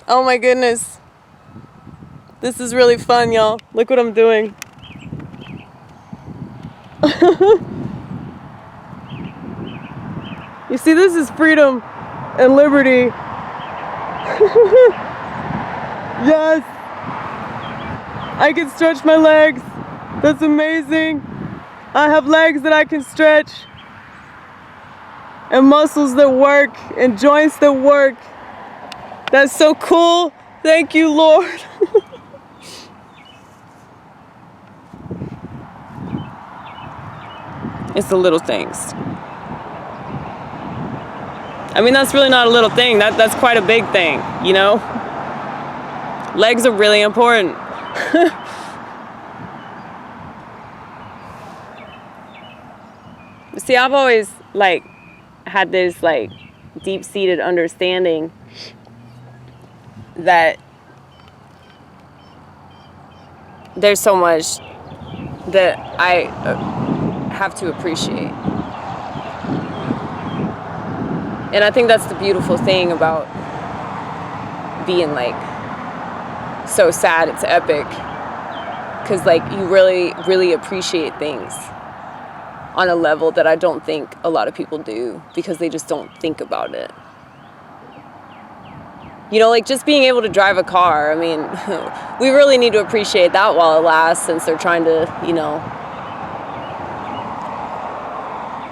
Oh my goodness. This is really fun, y'all. Look what I'm doing. You see, this is freedom and liberty. Yes. I can stretch my legs. That's amazing. I have legs that I can stretch. And muscles that work. And joints that work. That's so cool. Thank you, Lord. It's the little things. I mean, that's really not a little thing. That's quite a big thing, you know? Legs are really important. See, I've always, like, had this, like, deep-seated understanding that there's so much that I have to appreciate. And I think that's the beautiful thing about being, like, so sad it's epic. Because, like, you really, really appreciate things on a level that I don't think a lot of people do, because they just don't think about it. You know, like, just being able to drive a car, I mean, we really need to appreciate that while it lasts, since they're trying to, you know,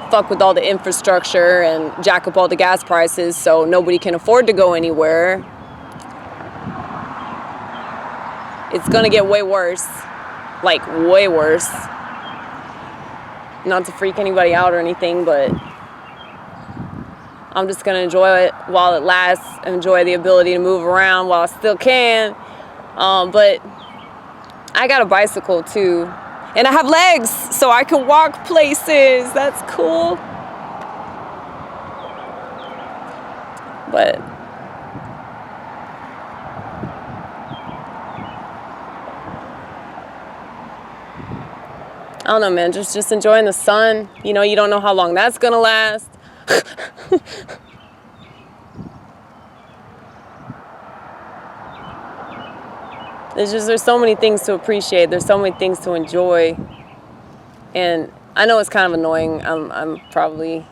fuck with all the infrastructure and jack up all the gas prices so nobody can afford to go anywhere. It's gonna get way worse. Like, way worse. Not to freak anybody out or anything, but I'm just gonna enjoy it while it lasts, enjoy the ability to move around while I still can. But I got a bicycle too. And I have legs, so I can walk places. That's cool. But I don't know, man. Just enjoying the sun. You know, you don't know how long that's gonna last. There's so many things to appreciate. There's so many things to enjoy. And I know it's kind of annoying. I'm probably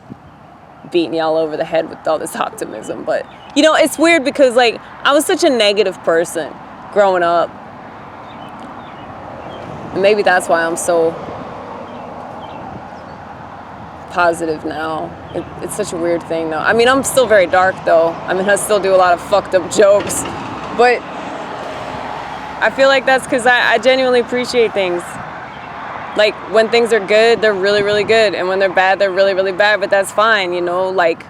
beating y'all over the head with all this optimism. But, you know, it's weird because, like, I was such a negative person growing up. And maybe that's why I'm so positive now. It's such a weird thing, though. I mean, I'm still very dark, though. I mean, I still do a lot of fucked up jokes. But I feel like that's because I genuinely appreciate things. Like, when things are good, they're really, really good. And when they're bad, they're really, really bad. But that's fine, you know? Like,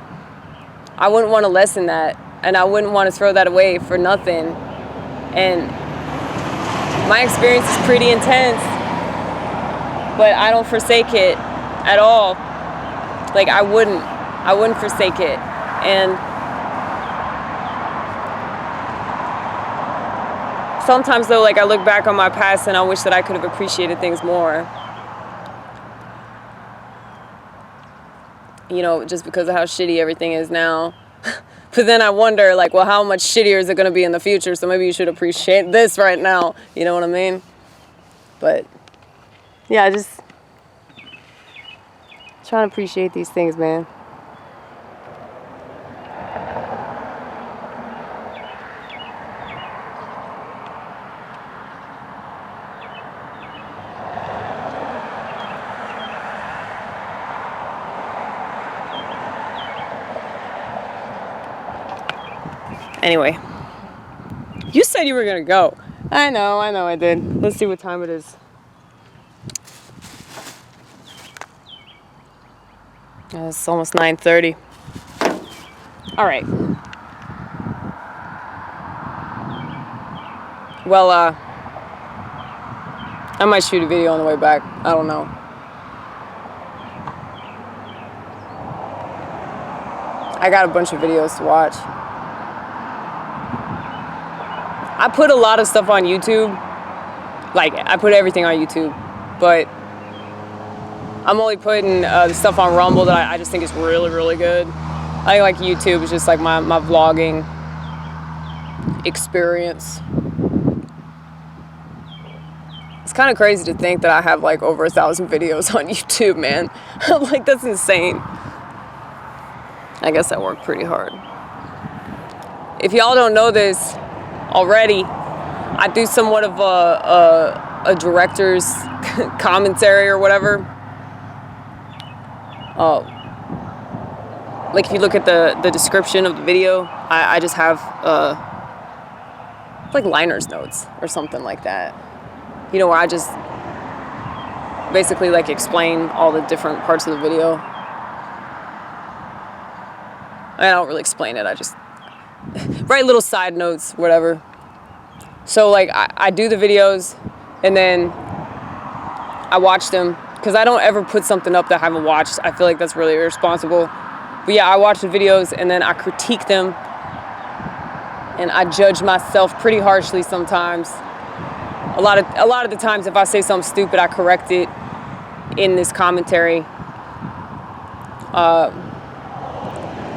I wouldn't want to lessen that. And I wouldn't want to throw that away for nothing. And my experience is pretty intense. But I don't forsake it at all. Like, I wouldn't forsake it. And sometimes, though, like, I look back on my past and I wish that I could have appreciated things more. You know, just because of how shitty everything is now. But then I wonder, like, well, how much shittier is it going to be in the future? So maybe you should appreciate this right now. You know what I mean? But, yeah, just trying to appreciate these things, man. Anyway, you said you were gonna go. I know I did. Let's see what time it is. It's almost 9:30. All right. Well, I might shoot a video on the way back. I don't know. I got a bunch of videos to watch. I put a lot of stuff on YouTube. Like, I put everything on YouTube. But I'm only putting the stuff on Rumble that I just think is really, really good. I like YouTube is just like my vlogging experience. It's kind of crazy to think that I have like over 1,000 videos on YouTube, man. Like, that's insane. I guess I work pretty hard. If y'all don't know this already, I do somewhat of a director's commentary or whatever. Like if you look at the description of the video, I just have like liner's notes or something like that. You know, where I just basically like explain all the different parts of the video. I don't really explain it, I just write little side notes, whatever. So like I do the videos and then I watch them, because I don't ever put something up that I haven't watched. I feel like that's really irresponsible. But yeah, I watch the videos and then I critique them and I judge myself pretty harshly sometimes. A lot of the times if I say something stupid, I correct it in this commentary.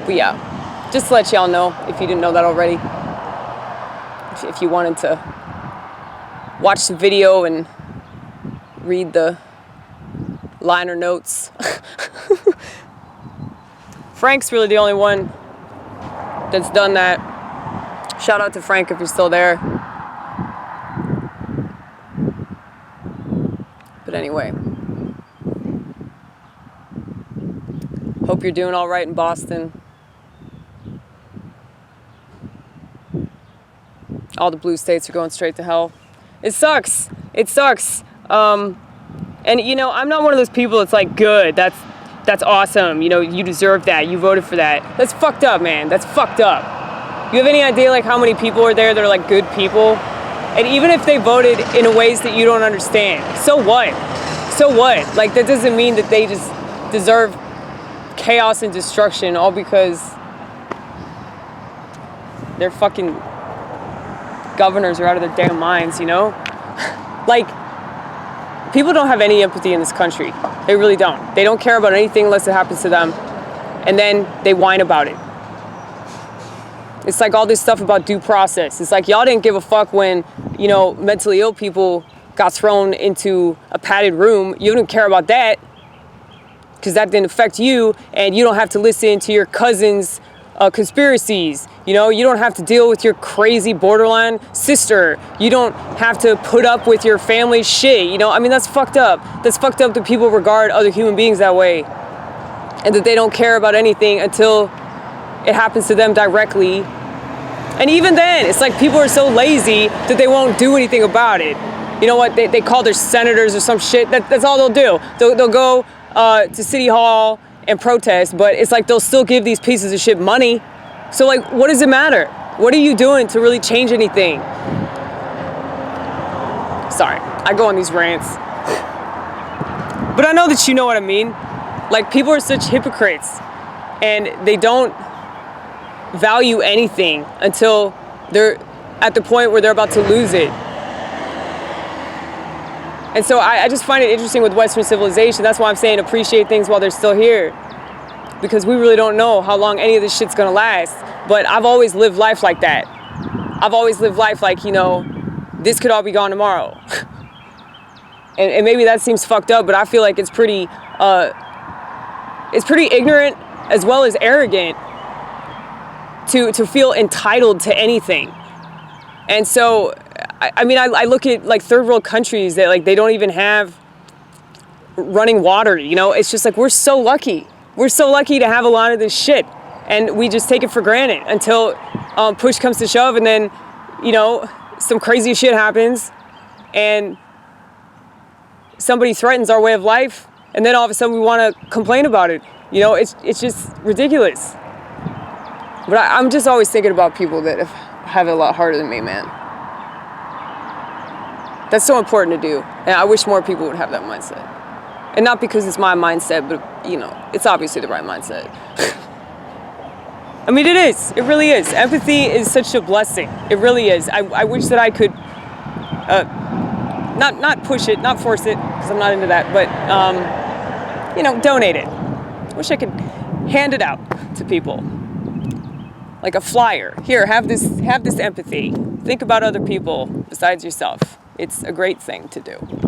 But yeah, just to let y'all know, if you didn't know that already, if you wanted to watch the video and read the liner notes. Frank's really the only one that's done that. Shout out to Frank if you're still there. But anyway, hope you're doing all right in Boston. All the blue states are going straight to hell. It sucks. It sucks. And you know, I'm not one of those people that's like, good, that's awesome. You know, you deserve that. You voted for that. That's fucked up, man. That's fucked up. You have any idea like how many people are there that are like good people? And even if they voted in ways that you don't understand, so what? So what? Like, that doesn't mean that they just deserve chaos and destruction all because their fucking governors are out of their damn minds, you know? Like, people don't have any empathy in this country. They really don't. They don't care about anything unless it happens to them. And then they whine about it. It's like all this stuff about due process. It's like y'all didn't give a fuck when, you know, mentally ill people got thrown into a padded room. You didn't care about that because that didn't affect you, and you don't have to listen to your cousin's conspiracies. You know, you don't have to deal with your crazy borderline sister. You don't have to put up with your family's shit. You know, I mean, that's fucked up. That's fucked up that people regard other human beings that way, and that they don't care about anything until it happens to them directly. And even then, it's like people are so lazy that they won't do anything about it. You know what? They call their senators or some shit. That's all they'll do. They'll go to City Hall and protest, but it's like they'll still give these pieces of shit money. So like, what does it matter? What are you doing to really change anything? Sorry, I go on these rants. But I know that you know what I mean. Like, people are such hypocrites, and they don't value anything until they're at the point where they're about to lose it. And so I just find it interesting with Western civilization. That's why I'm saying appreciate things while they're still here. Because we really don't know how long any of this shit's gonna last. But I've always lived life like that. I've always lived life like, you know, this could all be gone tomorrow. and maybe that seems fucked up, but I feel like it's pretty ignorant as well as arrogant to feel entitled to anything. And so, I mean, I look at like third world countries that like they don't even have running water, you know? It's just like, we're so lucky. We're so lucky to have a lot of this shit, and we just take it for granted until push comes to shove, and then, you know, some crazy shit happens and somebody threatens our way of life, and then all of a sudden we want to complain about it. You know, it's just ridiculous. But I'm just always thinking about people that have it a lot harder than me, man. That's so important to do, and I wish more people would have that mindset. And not because it's my mindset, but, you know, it's obviously the right mindset. I mean, it is. It really is. Empathy is such a blessing. It really is. I wish that I could not push it, not force it, because I'm not into that, but, you know, donate it. Wish I could hand it out to people. like a flyer. Here, have this empathy. Think about other people besides yourself. It's a great thing to do.